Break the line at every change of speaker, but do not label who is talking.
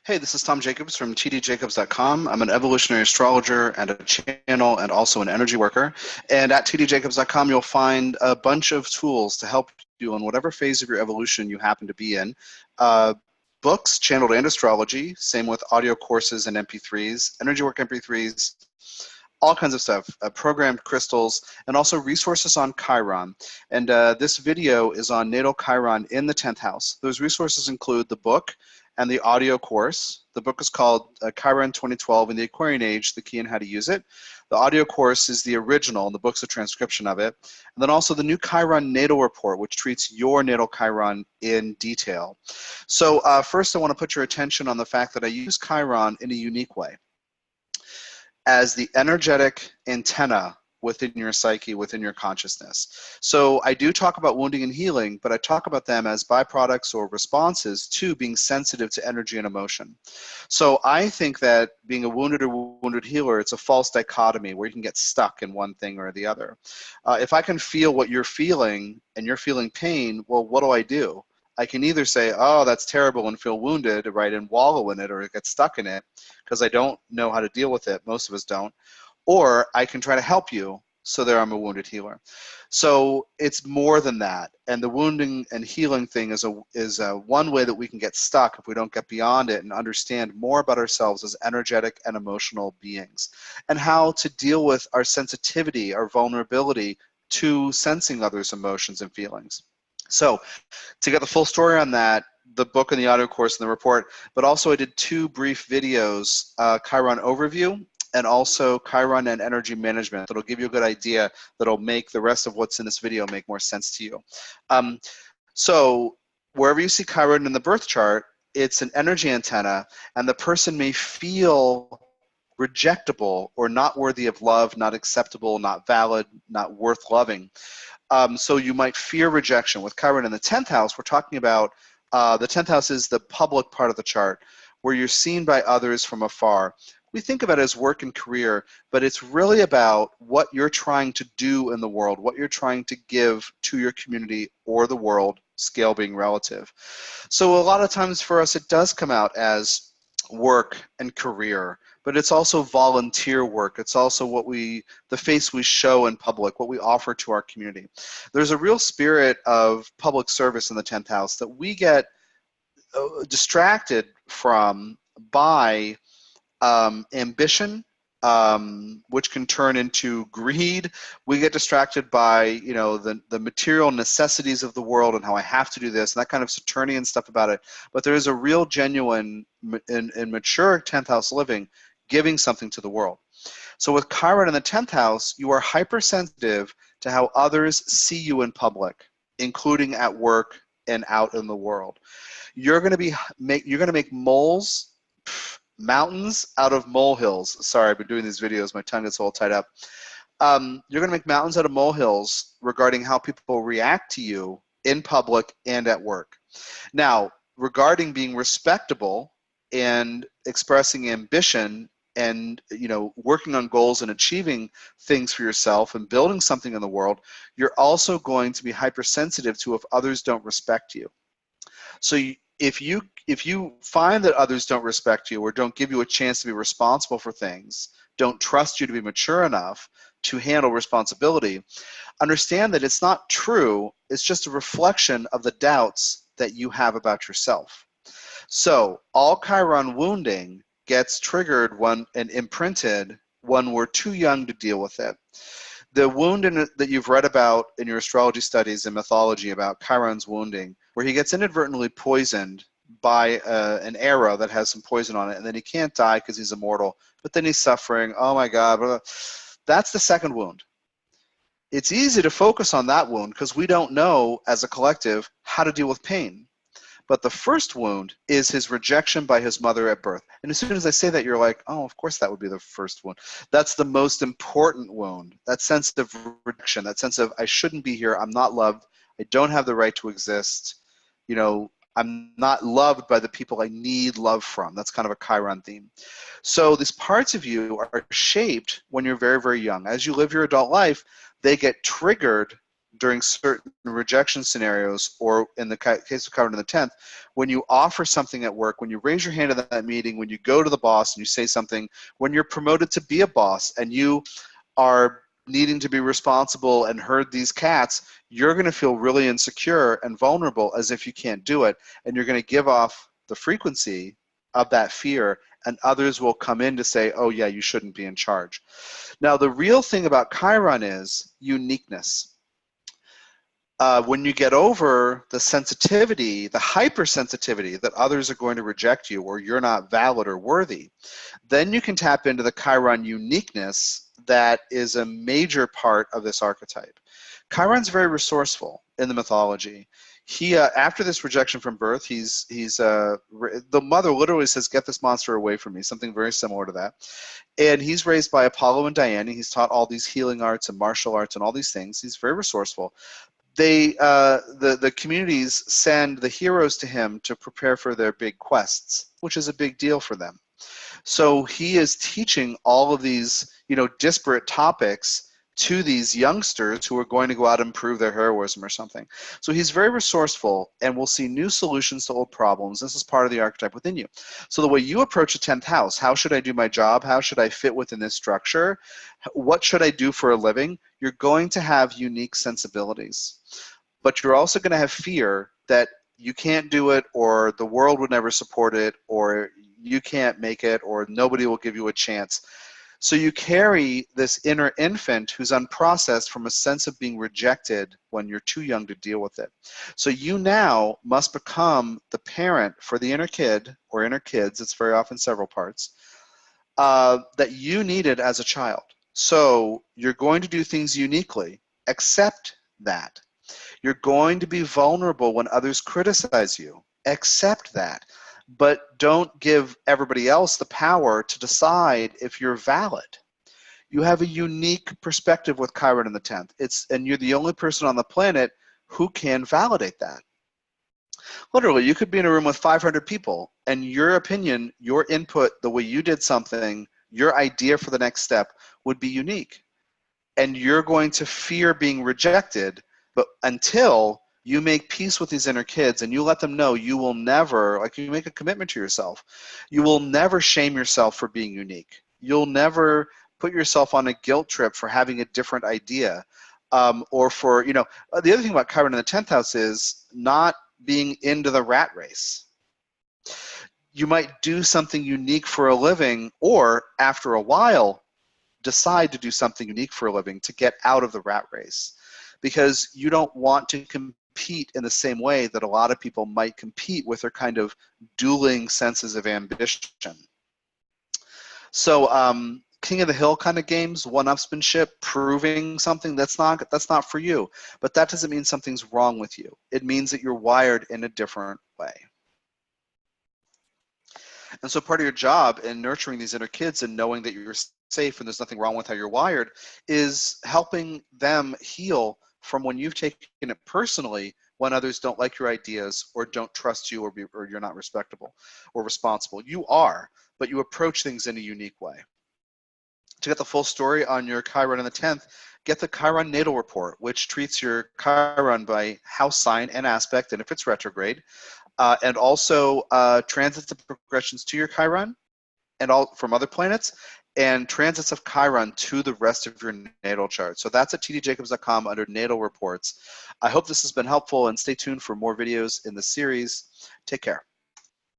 Hey, this is Tom Jacobs from tdjacobs.com. I'm an evolutionary astrologer and a channel and also an energy worker. And at tdjacobs.com, you'll find a bunch of tools to help you in whatever phase of your evolution you happen to be in. Books, channeled and astrology, same with audio courses and MP3s, energy work MP3s, all kinds of stuff, programmed crystals, and also resources on Chiron. And this video is on Natal Chiron in the 10th house. Those resources include the book and the audio course. The book is called Chiron 2012 in the Aquarian Age, The Key in How to Use It. The audio course is the original, and the book's a transcription of it. And then also the new Chiron Natal Report, which treats your natal Chiron in detail. So first I want to put your attention on the fact that I use Chiron in a unique way as the energetic antenna within your psyche, within your consciousness. So I do talk about wounding and healing, but I talk about them as byproducts or responses to being sensitive to energy and emotion. So I think that being a wounded or wounded healer, it's a false dichotomy where you can get stuck in one thing or the other. If I can feel what you're feeling and you're feeling pain, well, what do? I can either say, oh, that's terrible and feel wounded, right, and wallow in it or get stuck in it because I don't know how to deal with it. Most of us don't. Or I can try to help you, so there I'm a wounded healer. So it's more than that. And the wounding and healing thing is one way that we can get stuck if we don't get beyond it and understand more about ourselves as energetic and emotional beings and how to deal with our sensitivity, our vulnerability to sensing others' emotions and feelings. So to get the full story on that, the book and the audio course and the report, but also I did 2 brief videos, Chiron Overview and also Chiron and Energy Management. That'll give you a good idea that'll make the rest of what's in this video make more sense to you. So wherever you see Chiron in the birth chart, it's an energy antenna, and the person may feel rejectable or not worthy of love, not acceptable, not valid, not worth loving. So you might fear rejection. With Chiron in the 10th house, we're talking about the 10th house is the public part of the chart where you're seen by others from afar. We think of it as work and career, but it's really about what you're trying to do in the world, what you're trying to give to your community or the world, scale being relative. So a lot of times for us, it does come out as work and career, but it's also volunteer work. It's also the face we show in public, what we offer to our community. There's a real spirit of public service in the 10th house that we get distracted from by ambition, which can turn into greed. We get distracted by, the material necessities of the world and how I have to do this and that kind of Saturnian stuff about it. But there is a real genuine and mature 10th house living, giving something to the world. So with Chiron in the 10th house, you are hypersensitive to how others see you in public, including at work and out in the world. You're going to make mountains out of molehills. Sorry, I've been doing these videos. My tongue gets all tied up. You're going to make mountains out of molehills regarding how people react to you in public and at work. Now, regarding being respectable and expressing ambition and working on goals and achieving things for yourself and building something in the world, you're also going to be hypersensitive to if others don't respect you. So if you find that others don't respect you or don't give you a chance to be responsible for things, don't trust you to be mature enough to handle responsibility, understand that it's not true. It's just a reflection of the doubts that you have about yourself. So all Chiron wounding gets triggered and imprinted when we're too young to deal with it. The wound that you've read about in your astrology studies and mythology about Chiron's wounding, where he gets inadvertently poisoned by an arrow that has some poison on it, and then he can't die because he's immortal, but then he's suffering, oh my God, blah, blah. That's the second wound. It's easy to focus on that wound because we don't know as a collective how to deal with pain. But the first wound is his rejection by his mother at birth. And as soon as I say that, you're like, oh, of course that would be the first wound. That's the most important wound, that sense of rejection, that sense of I shouldn't be here, I'm not loved, I don't have the right to exist, I'm not loved by the people I need love from. That's kind of a Chiron theme. So these parts of you are shaped when you're very, very young. As you live your adult life, they get triggered during certain rejection scenarios, or in the case of Chiron in the 10th, when you offer something at work, when you raise your hand at that meeting, when you go to the boss and you say something, when you're promoted to be a boss and you are needing to be responsible and herd these cats, you're going to feel really insecure and vulnerable as if you can't do it, and you're going to give off the frequency of that fear, and others will come in to say, oh yeah, you shouldn't be in charge. Now the real thing about Chiron is uniqueness. When you get over the sensitivity, the hypersensitivity that others are going to reject you or you're not valid or worthy, then you can tap into the Chiron uniqueness that is a major part of this archetype. Chiron's very resourceful in the mythology. He, after this rejection from birth, the mother literally says, get this monster away from me, something very similar to that. And he's raised by Apollo and Diana. He's taught all these healing arts and martial arts and all these things. He's very resourceful. The communities send the heroes to him to prepare for their big quests, which is a big deal for them. So he is teaching all of these, disparate topics to these youngsters who are going to go out and prove their heroism or something. So he's very resourceful and will see new solutions to old problems. This is part of the archetype within you. So the way you approach a 10th house, how should I do my job? How should I fit within this structure? What should I do for a living? You're going to have unique sensibilities. But you're also going to have fear that you can't do it, or the world would never support it, or you can't make it, or nobody will give you a chance. So you carry this inner infant who's unprocessed from a sense of being rejected when you're too young to deal with it. So you now must become the parent for the inner kid or inner kids, it's very often several parts, that you needed as a child. So you're going to do things uniquely. Accept that. You're going to be vulnerable when others criticize you. Accept that. But don't give everybody else the power to decide if you're valid. You have a unique perspective with Chiron in the 10th. And you're the only person on the planet who can validate that. Literally, you could be in a room with 500 people, and your opinion, your input, the way you did something, your idea for the next step would be unique. And you're going to fear being rejected, but until you make peace with these inner kids and you let them know you will never, like you make a commitment to yourself, you will never shame yourself for being unique. You'll never put yourself on a guilt trip for having a different idea. Or for, the other thing about Chiron in the 10th house is not being into the rat race. You might do something unique for a living, or after a while, decide to do something unique for a living to get out of the rat race, because you don't want to compete in the same way that a lot of people might compete with their kind of dueling senses of ambition. So King of the Hill kind of games, one-upsmanship, proving something, that's not for you. But that doesn't mean something's wrong with you. It means that you're wired in a different way. And so part of your job in nurturing these inner kids and knowing that you're safe and there's nothing wrong with how you're wired is helping them heal from when you've taken it personally, when others don't like your ideas or don't trust you, or you're not respectable or responsible. You are, but you approach things in a unique way. To get the full story on your Chiron in the 10th, get the Chiron Natal Report, which treats your Chiron by house sign and aspect, and if it's retrograde, and also transits and progressions to your Chiron and all from other planets, and transits of Chiron to the rest of your natal chart. So that's at tdjacobs.com under Natal Reports. I hope this has been helpful, and stay tuned for more videos in the series. Take care.